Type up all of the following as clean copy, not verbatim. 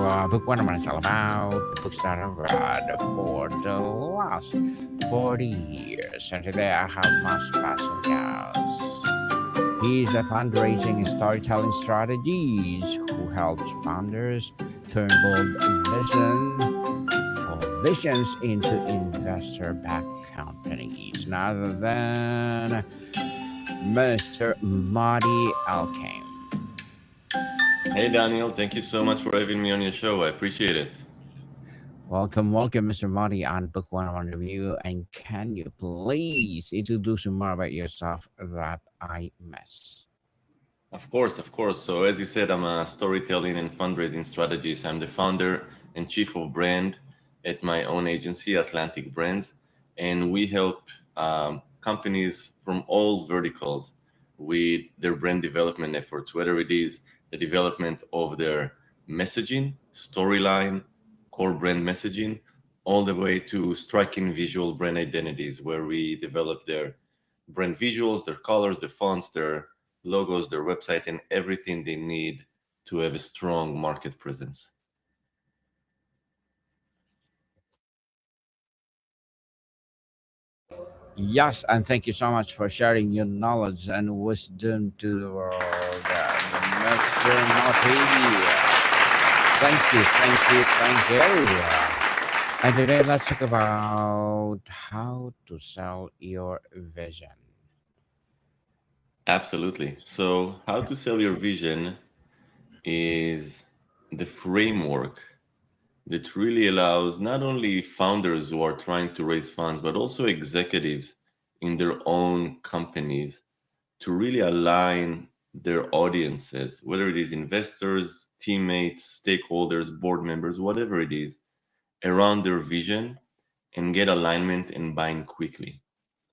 book one is all about the books that I've read for the last 40 years. And today I have my special guest. He's a fundraising and storytelling strategies who helps founders turn bold visions into investor-backed companies, none other than Mr. Moti Elkaim. Hey Daniel, thank you so much for having me on your show. I appreciate it. Welcome, Mr. Moti on Book 101 Review. And can you please introduce me more about yourself that I miss? Of course. So as you said, I'm a storytelling and fundraising strategist. I'm the founder and chief of brand at my own agency, Atlantic Brands, and we help companies from all verticals with their brand development efforts, whether it is the development of their messaging, storyline, core brand messaging, all the way to striking visual brand identities, where we develop their brand visuals, their colors, the fonts, their logos, their website, and everything they need to have a strong market presence. Yes, and thank you so much for sharing your knowledge and wisdom to the world, Mr. Moti. Thank you. And today let's talk about how to sell your vision. Absolutely. So, how to sell your vision is the framework that really allows not only founders who are trying to raise funds, but also executives in their own companies to really align their audiences, whether it is investors, teammates, stakeholders, board members, whatever it is, around their vision and get alignment and buy-in quickly.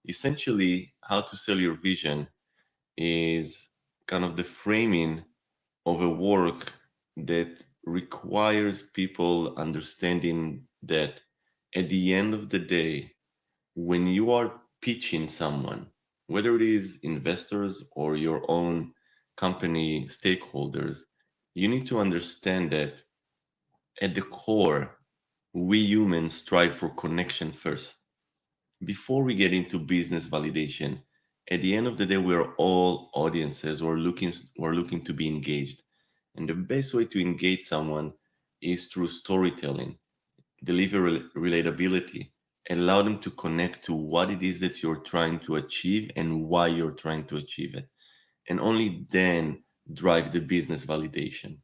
Essentially, how to sell your vision is kind of the framing of a work that requires people understanding that at the end of the day, when you are pitching someone, whether it is investors or your own company stakeholders, you need to understand that at the core, we humans strive for connection first. Before we get into business validation, at the end of the day, we're all audiences or looking to be engaged. And the best way to engage someone is through storytelling, deliver relatability, and allow them to connect to what it is that you're trying to achieve and why you're trying to achieve it. And only then drive the business validation.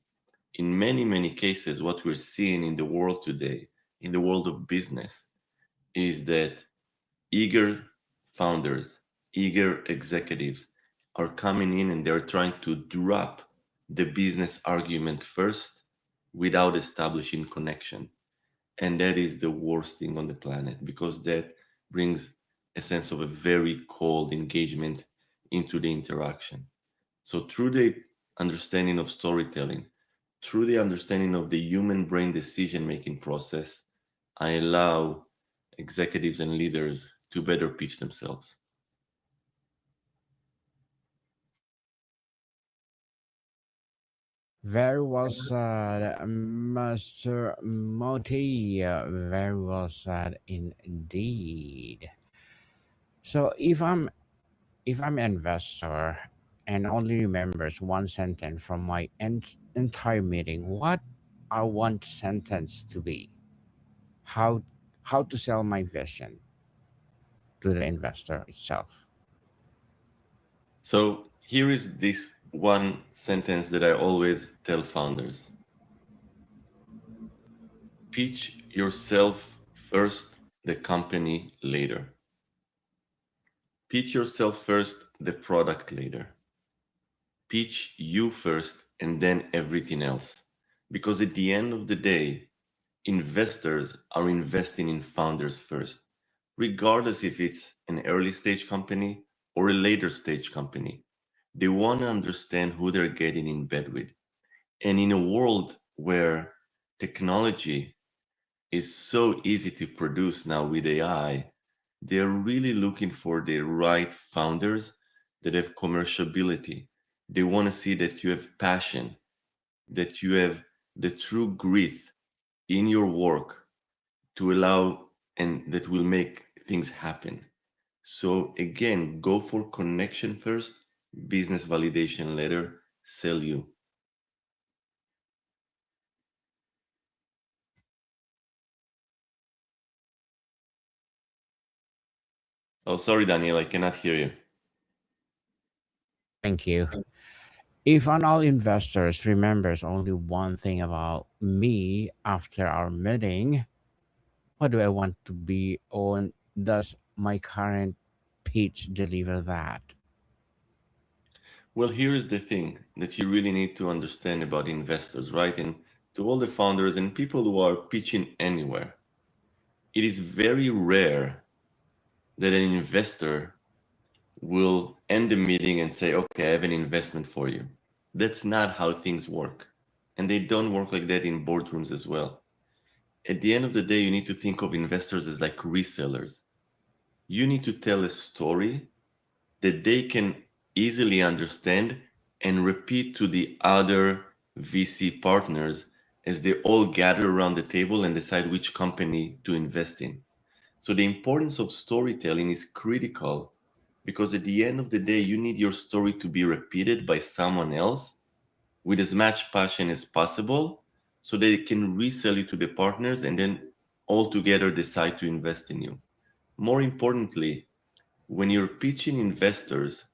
In many cases, what we're seeing in the world today, in the world of business, is that eager founders, eager executives are coming in and they're trying to drop the business argument first without establishing connection. And that is the worst thing on the planet because that brings a sense of a very cold engagement into the interaction. So, through the understanding of storytelling, through the understanding of the human brain decision making process, I allow executives and leaders to better pitch themselves. Very well said, Mr. Moti. Very well said indeed. So if I'm an investor and only remembers one sentence from my entire meeting, what I want sentence to be? How how to sell my vision to the investor itself. So, here is this one sentence that I always tell founders: pitch yourself first, the company later. Pitch yourself first, the product later. Pitch you first, and then everything else. Because at the end of the day, investors are investing in founders first, regardless if it's an early stage company or a later stage company. They want to understand who they're getting in bed with. And in a world where technology is so easy to produce now with AI, they're really looking for the right founders that have commerciability. They want to see that you have passion, that you have the true grit in your work to allow and that will make things happen. So again, go for connection first, business validation later, sell you. Oh, sorry, Daniel, I cannot hear you. Thank you. If an all investors remembers only one thing about me after our meeting, what do I want to be on? Does my current pitch deliver that? Well, here is the thing that you really need to understand about investors, right? And to all the founders and people who are pitching anywhere, it is very rare that an investor will end the meeting and say, okay, I have an investment for you. That's not how things work. And they don't work like that in boardrooms as well. At the end of the day, you need to think of investors as like resellers. You need to tell a story that they can easily understand and repeat to the other VC partners as they all gather around the table and decide which company to invest in. So the importance of storytelling is critical because at the end of the day, you need your story to be repeated by someone else with as much passion as possible so they can resell you to the partners and then all together decide to invest in you. More importantly, when you're pitching investors,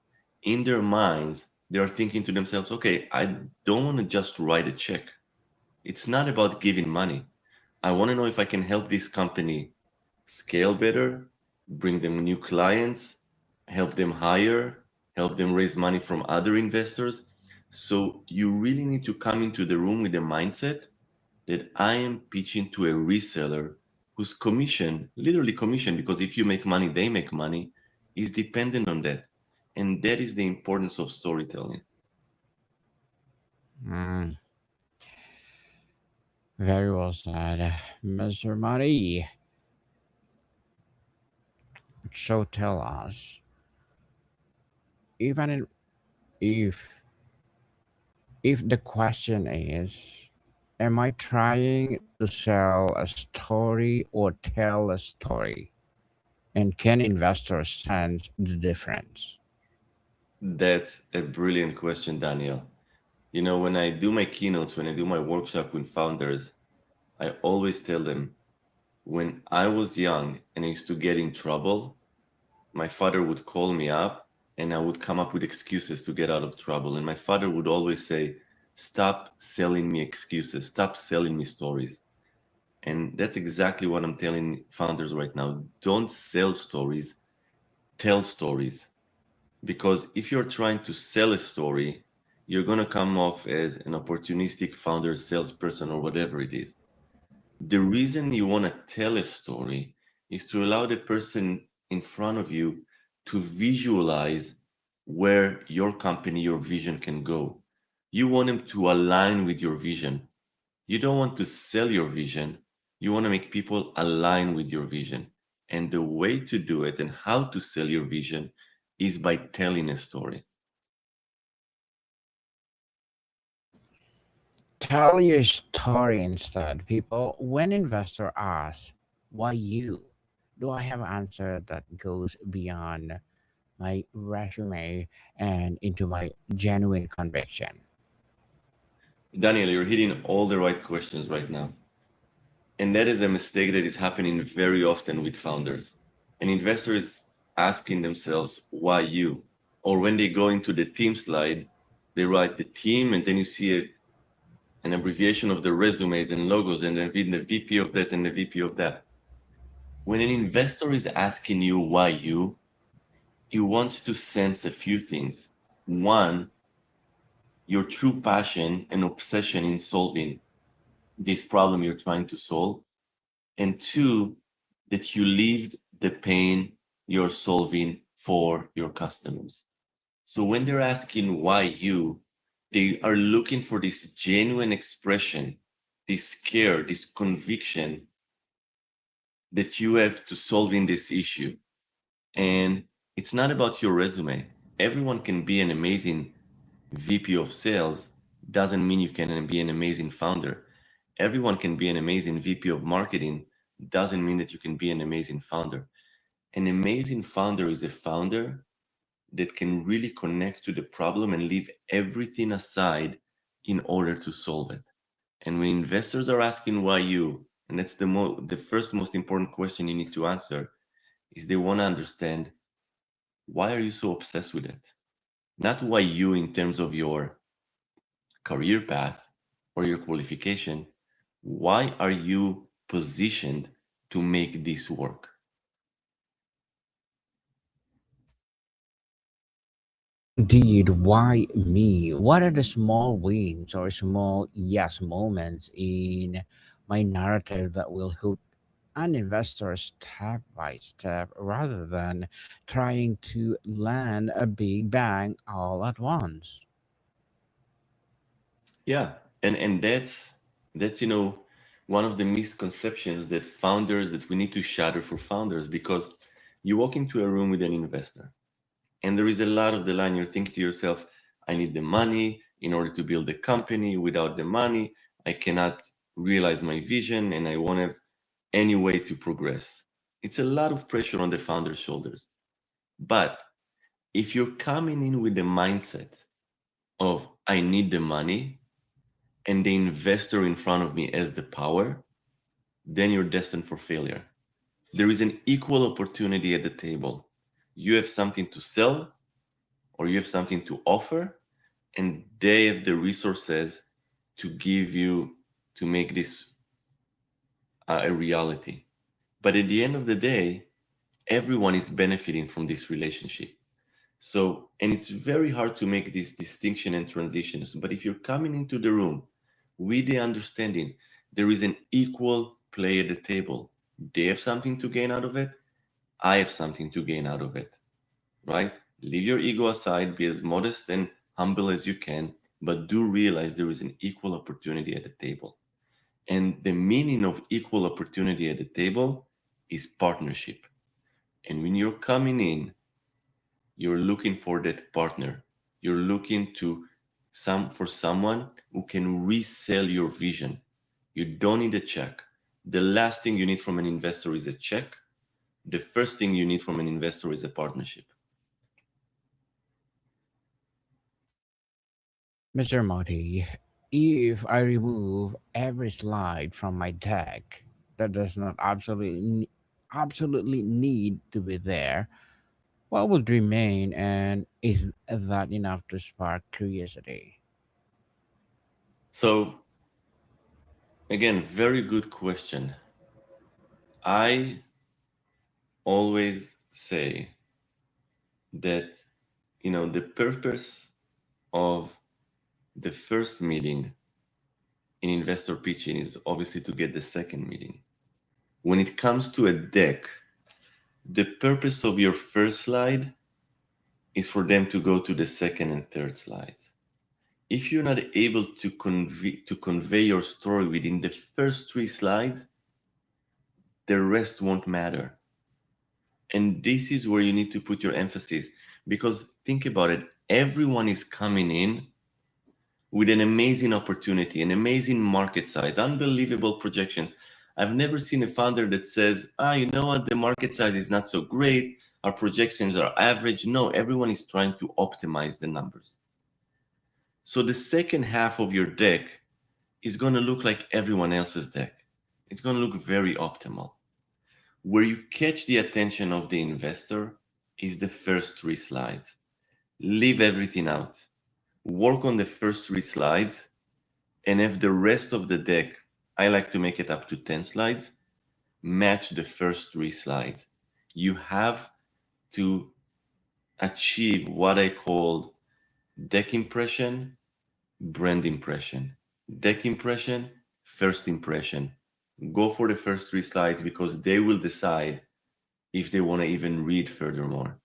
in their minds, they are thinking to themselves, okay, I don't want to just write a check. It's not about giving money. I want to know if I can help this company scale better, bring them new clients, help them hire, help them raise money from other investors. So you really need to come into the room with the mindset that I am pitching to a reseller whose commission, literally commission, because if you make money, they make money, is dependent on that. And that is the importance of storytelling. Mm, very well said, Mr. Mari. So tell us, even if if the question is, am I trying to sell a story or tell a story? And can investors sense the difference? That's a brilliant question, Daniel. You know, when I do my keynotes, when I do my workshop with founders, I always tell them when I was young and I used to get in trouble, my father would call me up and I would come up with excuses to get out of trouble. And my father would always say, stop selling me excuses, stop selling me stories. And that's exactly what I'm telling founders right now. Don't sell stories, tell stories. Because if you're trying to sell a story, you're going to come off as an opportunistic founder, salesperson, or whatever it is. The reason you want to tell a story is to allow the person in front of you to visualize where your company, your vision can go. You want them to align with your vision. You don't want to sell your vision. You want to make people align with your vision. And the way to do it and how to sell your vision is by telling a story. Tell your story instead, people. When investor asks, why you? Do I have an answer that goes beyond my resume and into my genuine conviction? Daniel, you're hitting all the right questions right now. And that is a mistake that is happening very often with founders. An investor is asking themselves, why you? Or when they go into the team slide, they write the team, and then you see an abbreviation of the resumes and logos, and then the VP of that and the VP of that. When an investor is asking you why you want to sense a few things. One, your true passion and obsession in solving this problem you're trying to solve. And two, that you lived the pain you're solving for your customers. So when they're asking why you, they are looking for this genuine expression, this care, this conviction that you have to solving this issue. And it's not about your resume. Everyone can be an amazing VP of sales, doesn't mean you can be an amazing founder. Everyone can be an amazing VP of marketing, doesn't mean that you can be an amazing founder. An amazing founder is a founder that can really connect to the problem and leave everything aside in order to solve it. And when investors are asking why you, and that's the first most important question you need to answer, is they want to understand, why are you so obsessed with it? Not why you in terms of your career path or your qualification. Why are you positioned to make this work? Indeed, why me? What are the small wins or small yes moments in my narrative that will hook an investor step by step rather than trying to land a big bang all at once? Yeah, and that's one of the misconceptions that founders that we need to shatter for founders, because you walk into a room with an investor and there is a lot of the line, you're thinking to yourself, I need the money in order to build a company. Without the money, I cannot realize my vision and I won't have any way to progress. It's a lot of pressure on the founder's shoulders. But if you're coming in with the mindset of I need the money and the investor in front of me as the power, then you're destined for failure. There is an equal opportunity at the table. You have something to sell or you have something to offer, and they have the resources to give you to make this a reality. But at the end of the day, everyone is benefiting from this relationship. So, and it's very hard to make this distinction and transitions. But if you're coming into the room with the understanding there is an equal play at the table, they have something to gain out of it, I have something to gain out of it, right? Leave your ego aside, be as modest and humble as you can, but do realize there is an equal opportunity at the table. And the meaning of equal opportunity at the table is partnership. And when you're coming in, you're looking for that partner. You're looking to for someone who can resell your vision. You don't need a check. The last thing you need from an investor is a check. The first thing you need from an investor is a partnership. Mr. Moti, if I remove every slide from my deck that does not absolutely need to be there, what would remain, and is that enough to spark curiosity? So, again, very good question. I always say that, the purpose of the first meeting in investor pitching is obviously to get the second meeting. When it comes to a deck, the purpose of your first slide is for them to go to the second and third slides. If you're not able to convey your story within the first three slides, the rest won't matter. And this is where you need to put your emphasis, because think about it, everyone is coming in with an amazing opportunity, an amazing market size, unbelievable projections. I've never seen a founder that says, you know what, the market size is not so great, our projections are average. No, everyone is trying to optimize the numbers. So the second half of your deck is going to look like everyone else's deck. It's going to look very optimal. Where you catch the attention of the investor is the first three slides. Leave everything out. Work on the first three slides, and if the rest of the deck, I like to make it up to 10 slides, match the first three slides. You have to achieve what I call deck impression, brand impression. Deck impression, first impression. Go for the first three slides because they will decide if they want to even read furthermore.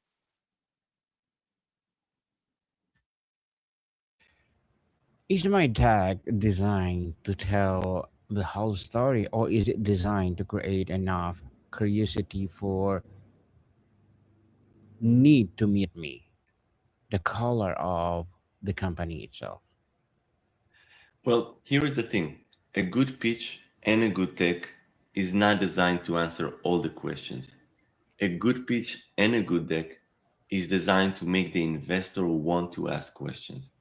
Is my deck designed to tell the whole story, or is it designed to create enough curiosity for need to meet me, the color of the company itself? Well, here is the thing. A good pitch and a good tech is not designed to answer all the questions. A good pitch and a good deck is designed to make the investor want to ask questions.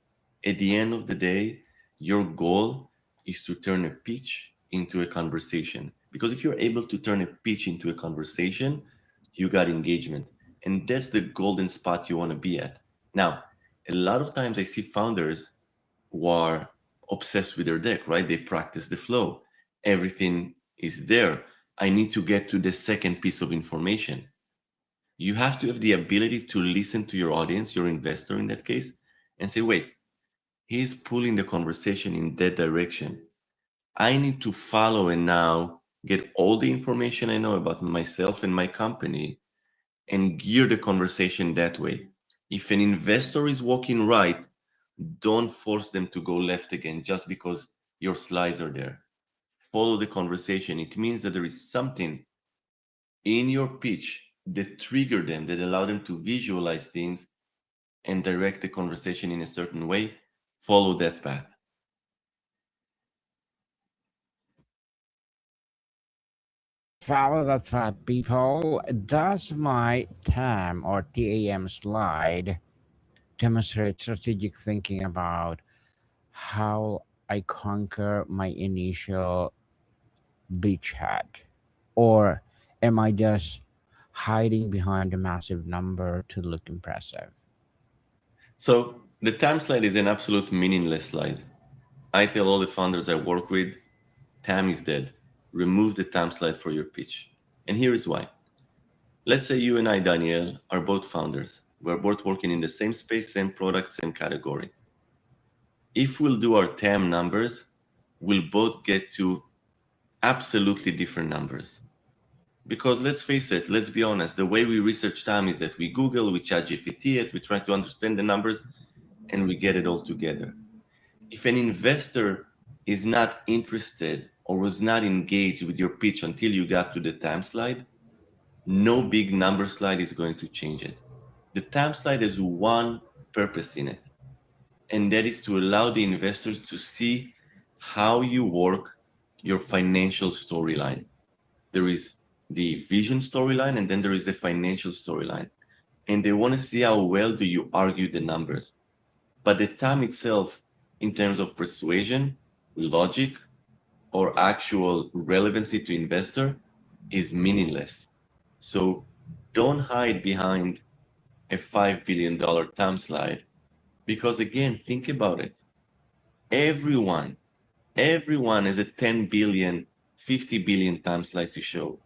At the end of the day, your goal is to turn a pitch into a conversation. Because if you're able to turn a pitch into a conversation, you got engagement. And that's the golden spot you want to be at. Now, a lot of times I see founders who are obsessed with their deck, right? They practice the flow. Everything is there. I need to get to the second piece of information. You have to have the ability to listen to your audience, your investor in that case, and say, wait, he's pulling the conversation in that direction. I need to follow and now get all the information I know about myself and my company and gear the conversation that way. If an investor is walking right, don't force them to go left again just because your slides are there. Follow the conversation. It means that there is something in your pitch that trigger them, that allow them to visualize things and direct the conversation in a certain way. Follow that path. Follow that thought, people. Does my TAM or TAM slide demonstrate strategic thinking about how I conquer my initial beachhead? Or am I just hiding behind a massive number to look impressive? So the time slide is an absolute meaningless slide. I tell all the founders I work with, TAM is dead. Remove the TAM slide for your pitch. And here is why. Let's say you and I, Daniel, are both founders. We're both working in the same space, same product, same category. If we'll do our TAM numbers, we'll both get to absolutely different numbers. Because let's face it, let's be honest, the way we research TAM is that we Google, we chat GPT it, we try to understand the numbers, and we get it all together. If an investor is not interested or was not engaged with your pitch until you got to the TAM slide, no big number slide is going to change it. The TAM slide has one purpose in it, and that is to allow the investors to see how you work your financial storyline. There is the vision storyline, and then there is the financial storyline. And they want to see how well do you argue the numbers. But the TAM itself, in terms of persuasion, logic, or actual relevancy to investor, is meaningless. So don't hide behind a $5 billion TAM slide because again, think about it. Everyone, everyone has a 10 billion, 50 billion TAM slide to show.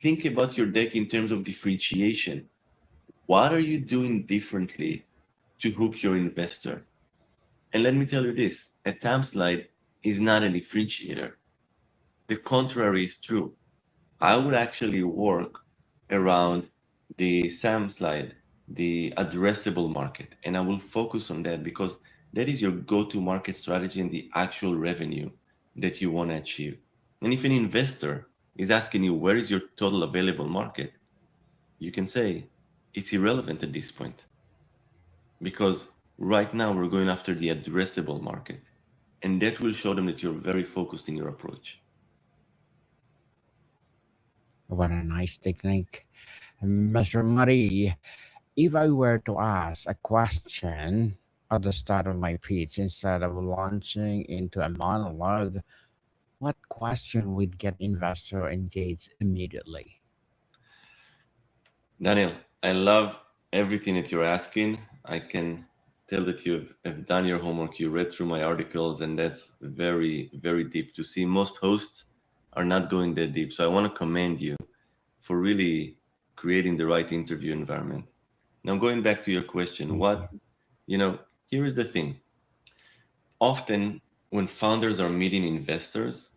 Think about your deck in terms of differentiation. What are you doing differently to hook your investor? And let me tell you this, a TAM slide is not a differentiator. The contrary is true. I would actually work around the SAM slide, the addressable market, and I will focus on that because that is your go-to market strategy and the actual revenue that you want to achieve. And if an investor is asking you, where is your total available market? You can say, it's irrelevant at this point because right now we're going after the addressable market. And that will show them that you're very focused in your approach. What a nice technique. Mr. Murray, if I were to ask a question at the start of my pitch instead of launching into a monologue, what question would get investor engaged immediately? Daniel, I love everything that you're asking. I can tell that you have done your homework. You read through my articles, and that's very, very deep to see. Most hosts are not going that deep. So I want to commend you for really creating the right interview environment. Now, going back to your question, Thank you. you know, here is the thing. Often, when founders are meeting investors,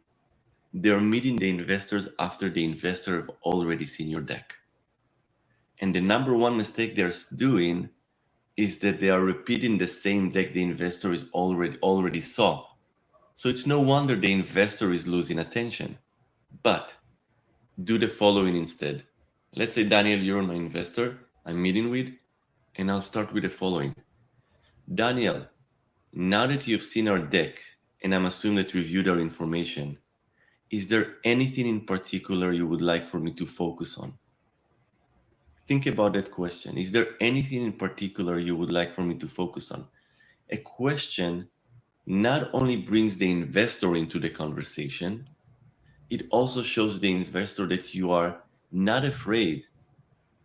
they're meeting the investors after the investor have already seen your deck. And the number one mistake they're doing is that they are repeating the same deck the investor is already saw. So it's no wonder the investor is losing attention. But do the following instead. Let's say Daniel, you're my investor I'm meeting with, and I'll start with the following. Daniel, now that you've seen our deck and I'm assuming that you reviewed our information. Is there anything in particular you would like for me to focus on? Think about that question. Is there anything in particular you would like for me to focus on? A question not only brings the investor into the conversation, it also shows the investor that you are not afraid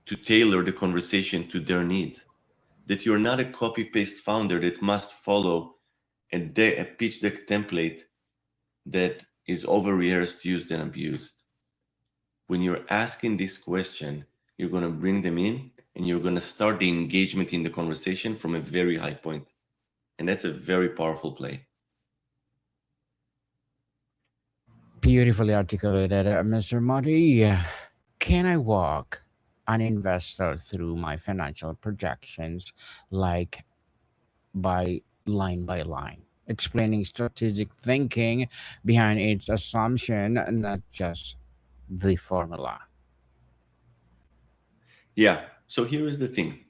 to tailor the conversation to their needs, that you're not a copy paste founder that must follow a pitch deck template that is over rehearsed, used, and abused. When you're asking this question, you're going to bring them in and you're going to start the engagement in the conversation from a very high point. And that's a very powerful play. Beautifully articulated, Mr. Moti. Can I walk an investor through my financial projections like by line, explaining strategic thinking behind its assumption, not just the formula? Yeah. So here is the thing.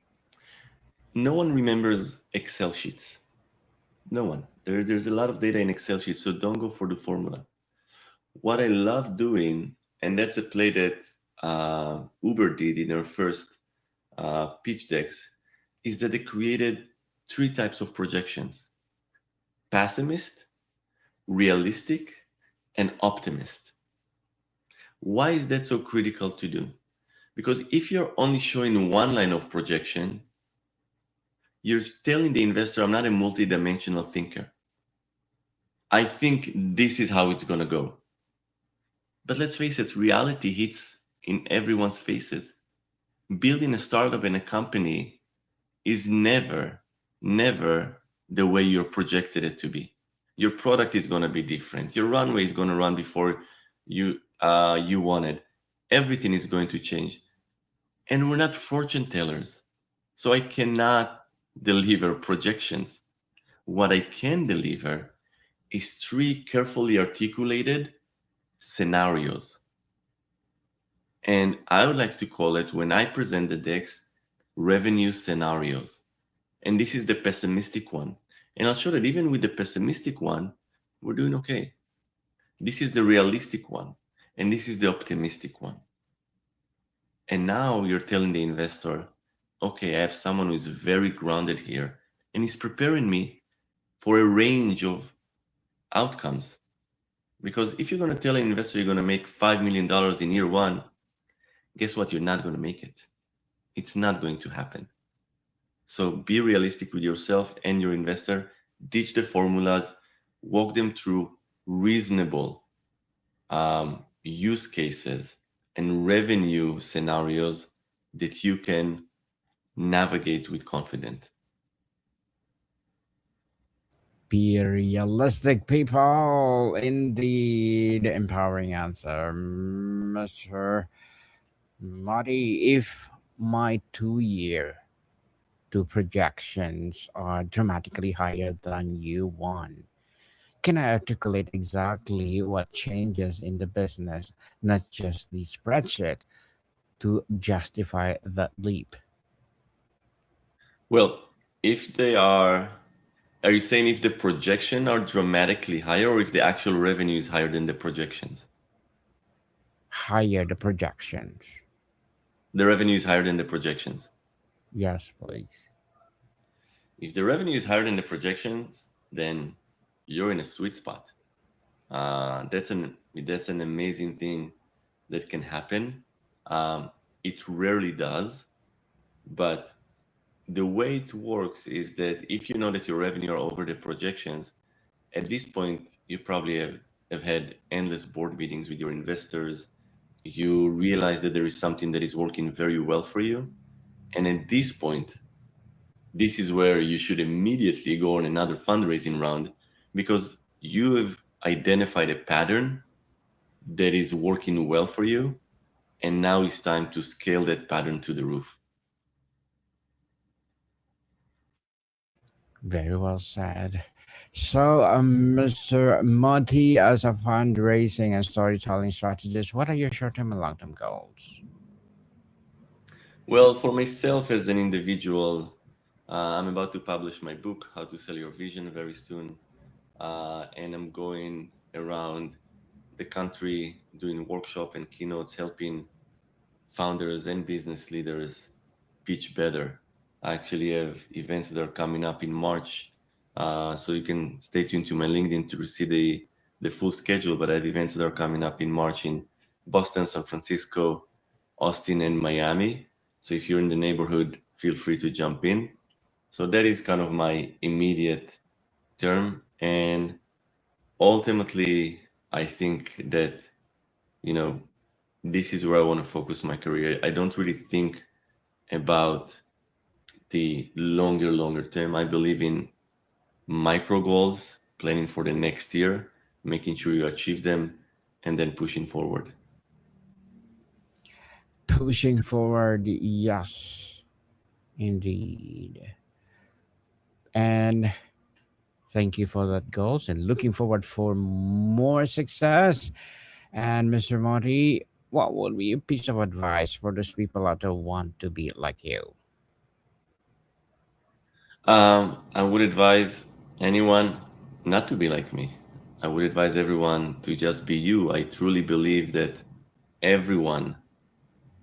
No one remembers Excel sheets. No one. There's a lot of data in Excel sheets, so don't go for the formula. What I love doing, and that's a play that Uber did in their first pitch decks, is that they created three types of projections: pessimist, realistic, and optimist. Why is that so critical to do? Because if you're only showing one line of projection, you're telling the investor, I'm not a multidimensional thinker. I think this is how it's going to go. But let's face it, reality hits in everyone's faces. Building a startup and a company is never the way you're projected it to be. Your product is going to be different. Your runway is going to run before you wanted. Everything is going to change. And we're not fortune tellers. So I cannot deliver projections. What I can deliver is three carefully articulated scenarios. And I would like to call it, when I present the decks, revenue scenarios. And this is the pessimistic one. And I'll show that even with the pessimistic one, we're doing okay. This is the realistic one. And this is the optimistic one. And now you're telling the investor, okay, I have someone who is very grounded here and he's preparing me for a range of outcomes. Because if you're going to tell an investor you're going to make $5 million in year one, guess what? You're not going to make it. It's not going to happen. So be realistic with yourself and your investor, ditch the formulas, walk them through reasonable use cases and revenue scenarios that you can navigate with confidence. Be realistic, people. Indeed, empowering answer, Mr. Marty. If my 2 year to projections are dramatically higher than you one, can I articulate exactly what changes in the business, not just the spreadsheet, to justify that leap? Well, if they are you saying if the projection are dramatically higher or if the actual revenue is higher than the projections? Higher the projections. The revenue is higher than the projections. Yes, please. If the revenue is higher than the projections, then you're in a sweet spot. That's an amazing thing that can happen. Um, it rarely does, but the way it works is that if you know that your revenue are over the projections, at this point you probably have had endless board meetings with your investors. You realize that there is something that is working very well for you, and at this point, this is where you should immediately go on another fundraising round because you have identified a pattern that is working well for you, and now it's time to scale that pattern to the roof. Very well said. So, Mr. Monty, as a fundraising and storytelling strategist, what are your short term and long term goals? Well, for myself as an individual, I'm about to publish my book, How to Sell Your Vision, very soon. and I'm going around the country doing workshop and keynotes, helping founders and business leaders pitch better. I actually have events that are coming up in March, so you can stay tuned to my LinkedIn to see the full schedule. But I have events that are coming up in March in Boston, San Francisco, Austin, and Miami. So if you're in the neighborhood, feel free to jump in. So that is kind of my immediate term, and ultimately, I think that you know this is where I want to focus my career. I don't really think about the longer term. I believe in micro goals, planning for the next year, making sure you achieve them, and then pushing forward. Pushing forward, yes, indeed. And thank you for that goals and looking forward for more success. And Mr. Monty, what would be a piece of advice for those people out there who want to be like you? I would advise anyone not to be like me. I would advise everyone to just be you. I truly believe that everyone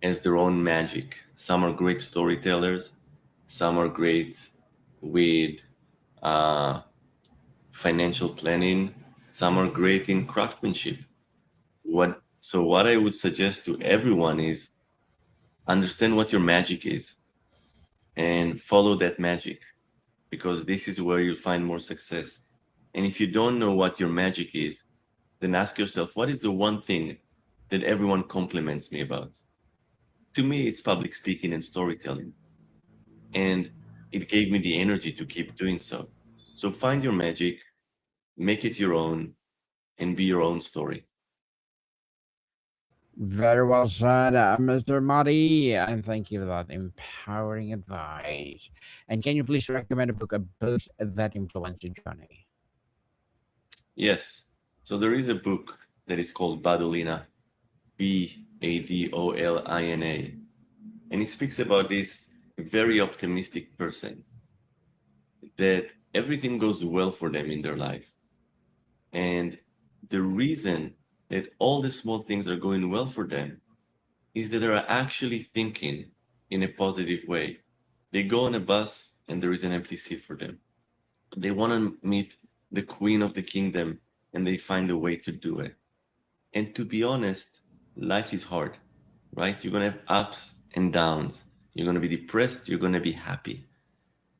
has their own magic. Some are great storytellers, some are great with uh, financial planning, some are great in craftsmanship. What I would suggest to everyone is understand what your magic is and follow that magic, because this is where you'll find more success. And if you don't know what your magic is, then ask yourself, what is the one thing that everyone compliments me about? To me, it's public speaking and storytelling. And it gave me the energy to keep doing so. So find your magic, make it your own, and be your own story. Very well said, Mr. Monty, and thank you for that empowering advice. And can you please recommend a book or books that influenced your journey? Yes. So there is a book that is called Badolina, Badolina. And it speaks about this very optimistic person that everything goes well for them in their life. And the reason that all the small things are going well for them is that they're actually thinking in a positive way. They go on a bus and there is an empty seat for them. They want to meet the queen of the kingdom and they find a way to do it. And to be honest, life is hard, right? You're going to have ups and downs. You're going to be depressed, you're going to be happy.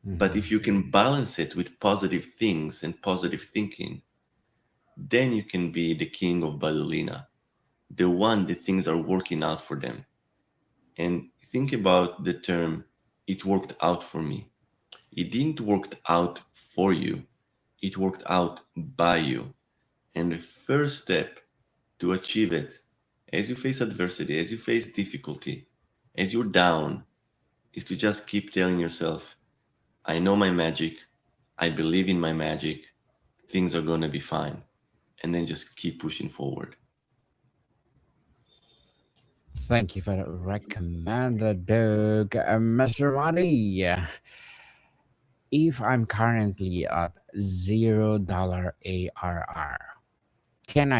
But Mhm. if you can balance it with positive things and positive thinking, then you can be the king of Badolina, the one that things are working out for them. And think about the term, it worked out for me. It didn't work out for you, it worked out by you. And the first step to achieve it, as you face adversity, as you face difficulty, as you're down, is to just keep telling yourself, I know my magic, I believe in my magic, things are going to be fine. And then just keep pushing forward. Thank you for the recommended book, Mr. Monty. If I'm currently at $0 ARR, can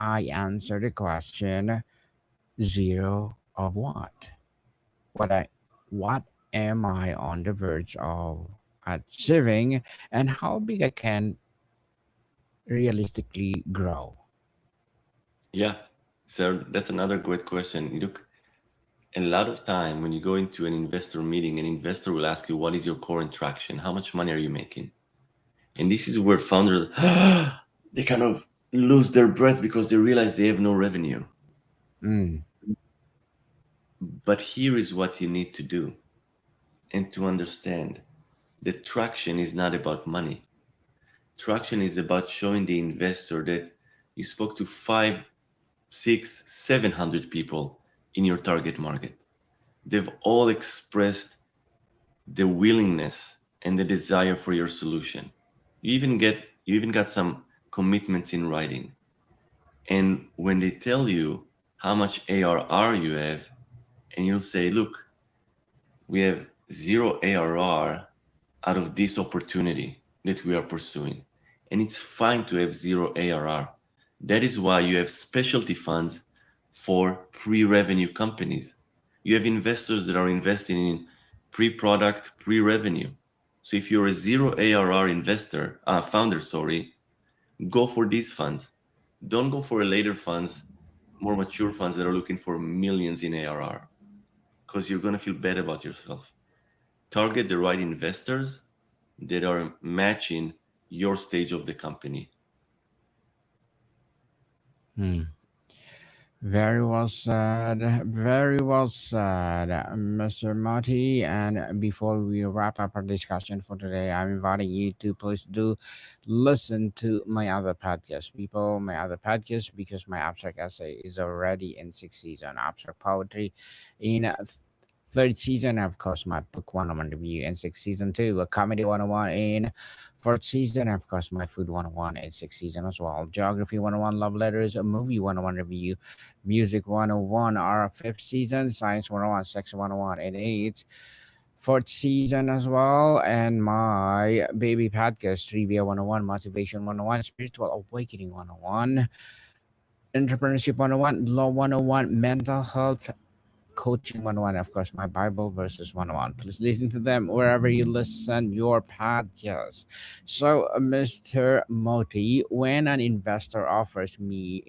I answer the question zero of what? What I what am I on the verge of achieving and how big I can realistically grow? Yeah. So that's another great question. Look, a lot of time when you go into an investor meeting, an investor will ask you, what is your current traction? How much money are you making? And this is where founders, they kind of lose their breath because they realize they have no revenue. Mm, But here is what you need to do and to understand that traction is not about money. Traction is about showing the investor that you spoke to five, six, 700 people in your target market. They've all expressed the willingness and the desire for your solution. You even got some commitments in writing. And when they tell you how much ARR you have, and you'll say, look, we have zero ARR out of this opportunity that we are pursuing. and it's fine to have zero ARR. That is why you have specialty funds for pre-revenue companies. You have investors that are investing in pre-product, pre-revenue. So if you're a zero ARR founder, go for these funds. Don't go for later funds, more mature funds that are looking for millions in ARR, because you're going to feel bad about yourself. Target the right investors that are matching your stage of the company. Hmm. Very well said. Very well said, Mr. Moti. And before we wrap up our discussion for today, I'm inviting you to please do listen to my other podcast, people. My other podcast, because my abstract essay is already in sixth season. Abstract poetry in third season, of course, my book 101 review in sixth season too. A comedy 101 in fourth season, of course, my food 101 in sixth season as well. Geography 101, love letters, a movie 101 review. Music 101 our fifth season, Science 101, Sex 101 and 8, fourth season as well, and my baby podcast, Trivia 101, Motivation 101, Spiritual Awakening 101, Entrepreneurship 101, Law 101, Mental Health Coaching 101, of course, my Bible verses 101. Please listen to them wherever you listen your podcast. So, Mr. Moti, when an investor offers me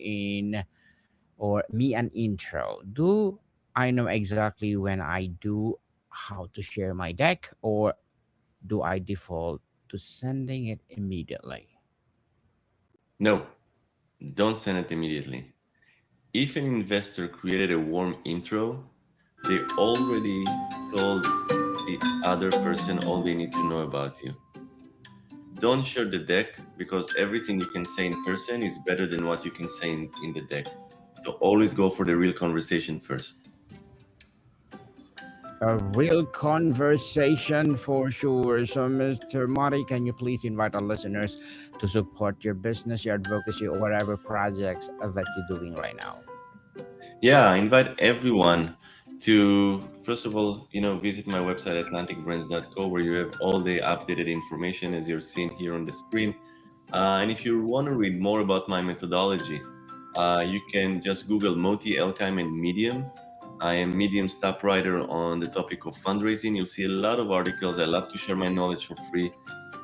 an intro, do I know exactly when I do how to share my deck, or do I default to sending it immediately? No, don't send it immediately. If an investor created a warm intro, they already told the other person all they need to know about you. Don't share the deck, because everything you can say in person is better than what you can say in the deck. So always go for the real conversation first. A real conversation for sure. So, Mr. Moti, can you please invite our listeners to support your business, your advocacy, or whatever projects that you're doing right now? Yeah, I invite everyone to, first of all, visit my website, atlanticbrands.co, where you have all the updated information as you're seeing here on the screen. And if you want to read more about my methodology, you can just Google Moti Elkaim and Medium. I am Medium's top writer on the topic of fundraising. You'll see a lot of articles. I love to share my knowledge for free.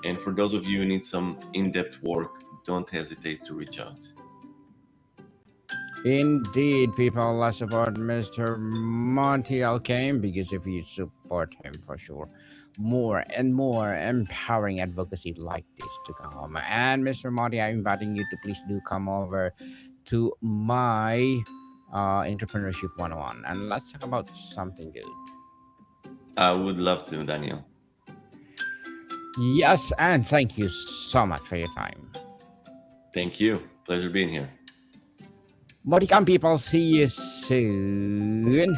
And for those of you who need some in-depth work, don't hesitate to reach out. Indeed, people, let's support Mr. Monty Elkaim, because if you support him for sure, more and more empowering advocacy like this to come. And Mr. Monty, I'm inviting you to please do come over to my entrepreneurship 101, and let's talk about something good. I would love to, Daniel. Yes, and thank you so much for your time. Thank you. Pleasure being here. Modicam people, see you soon.